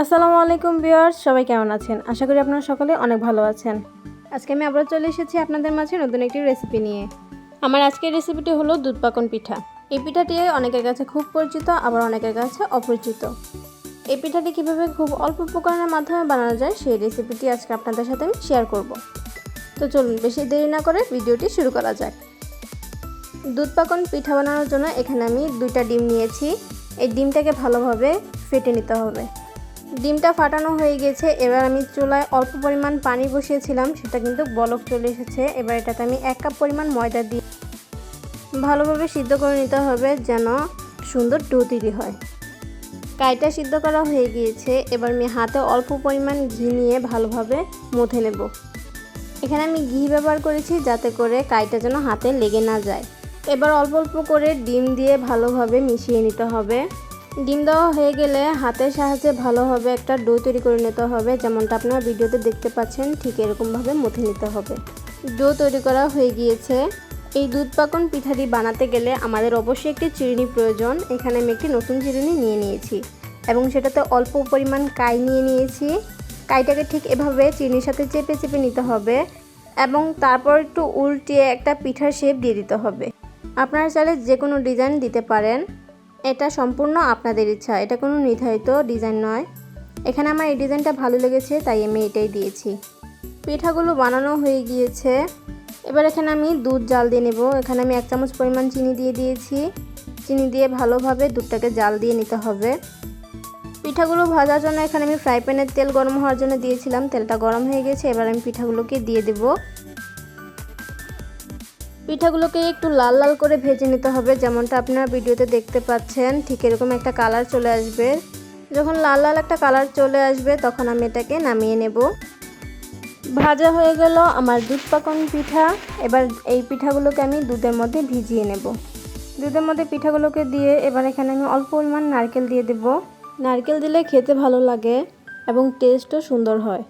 আসসালামু আলাইকুম ভিউয়ার্স, সবাই কেমন আছেন? আশা করি আপনারা সকলে অনেক ভালো আছেন। আজকে আমি আবার চলে এসেছি আপনাদের মাঝে নতুন একটি রেসিপি নিয়ে। আমার আজকের রেসিপিটি হলো দুধ পাকন পিঠা। এই পিঠাটি অনেকের কাছে খুব পরিচিত, আবার অনেকের কাছে অপরিচিত। এই পিঠাটি কীভাবে খুব অল্প উপকরণের মাধ্যমে বানানো যায় সেই রেসিপিটি আজকে আপনাদের সাথে আমি শেয়ার করব। তো চলুন বেশি দেরি না করে ভিডিওটি শুরু করা যাক। দুধ পাকন পিঠা বানানোর জন্য এখানে আমি 2টা ডিম নিয়েছি। এই ডিমটাকে ভালোভাবে ফেটে নিতে হবে। ডিমটা ফাটানো হয়ে গেছে। এবার আমি চুলায় অল্প পরিমাণ পানি বসিয়েছিলাম, সেটা কিন্তু বলক চলে এসেছে। এবার এটাতে আমি 1 কাপ পরিমাণ ময়দা দিয়ে ভালোভাবে সিদ্ধ করে নিতে হবে, যেন সুন্দর ডো তৈরি হয়। কাইটা সিদ্ধ করা হয়ে গিয়েছে। এবার আমি হাতে অল্প পরিমাণ ঘি নিয়ে ভালোভাবে মথে নেব। এখানে আমি ঘি ব্যবহার করেছি যাতে করে কাইটা যেন হাতে লেগে না যায়। এবার অল্প অল্প করে ডিম দিয়ে ভালোভাবে মিশিয়ে নিতে হবে। ডিম দেওয়া হয়ে গেলে হাতের সাহায্যে ভালোভাবে একটা ডো তৈরি করে নিতে হবে, যেমনটা আপনারা ভিডিওতে দেখতে পাচ্ছেন। ঠিক এরকমভাবে মথে নিতে হবে। ডো তৈরি করা হয়ে গিয়েছে। এই দুধ পাকন পিঠাটি বানাতে গেলে আমাদের অবশ্যই একটি চিনি প্রয়োজন। এখানে আমি একটি নতুন চিনি নিয়ে নিয়েছি এবং সেটাতে অল্প পরিমাণ কাই নিয়ে নিয়েছি। কাইটাকে ঠিক এভাবে চিনির সাথে চেপে চেপে নিতে হবে এবং তারপর একটু উল্টিয়ে একটা পিঠার শেপ দিয়ে দিতে হবে। আপনারা চাইলে যে কোনো ডিজাইন দিতে পারেন, এটা সম্পূর্ণ আপনাদের ইচ্ছা, এটা কোনো নির্ধারিত ডিজাইন নয়। এখানে আমার এই ডিজাইনটা ভালো লেগেছে তাই আমি এটাই দিয়েছি। পিঠাগুলো বানানো হয়ে গিয়েছে। এবার এখানে আমি দুধ জাল দিয়ে নেব। এখানে আমি 1 চামচ পরিমাণ চিনি দিয়ে দিয়েছি। চিনি দিয়ে ভালোভাবে দুধটাকে জাল দিয়ে নিতে হবে। পিঠাগুলো ভাজার জন্য এখানে আমি ফ্রাই প্যানের তেল গরম হওয়ার জন্য দিয়েছিলাম। তেলটা গরম হয়ে গেছে। এবার আমি পিঠাগুলোকে দিয়ে দেব। পিঠাগুলোকে একটু লাল লাল করে ভেজে নিতে হবে, যেমনটা আপনারা ভিডিওতে দেখতে পাচ্ছেন। ঠিক এরকম একটা কালার চলে আসবে। যখন লাল লাল একটা কালার চলে আসবে তখন আমি এটাকে নামিয়ে নেব। ভাজা হয়ে গেল আমার দুধ পাকন পিঠা। এবার এই পিঠাগুলোকে আমি দুধের মধ্যে ভিজিয়ে নেব। দুধের মধ্যে পিঠাগুলোকে দিয়ে এবার এখানে আমি অল্প পরিমাণ নারকেল দিয়ে দেব। নারকেল দিলে খেতে ভালো লাগে এবং টেস্টও সুন্দর হয়।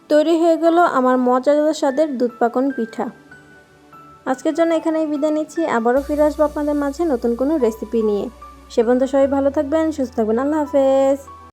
তৈরি হয়ে গেল আমার মজাদার স্বাদের দুধ পাকন পিঠা। আজকের জন্য এখানেই বিদায় নিচ্ছি। আবারও ফিরে আসবো আপনাদের মাঝে নতুন কোনো রেসিপি নিয়ে। সে পর্যন্ত সবাই ভালো থাকবেন, সুস্থ থাকবেন। আল্লাহ হাফেজ।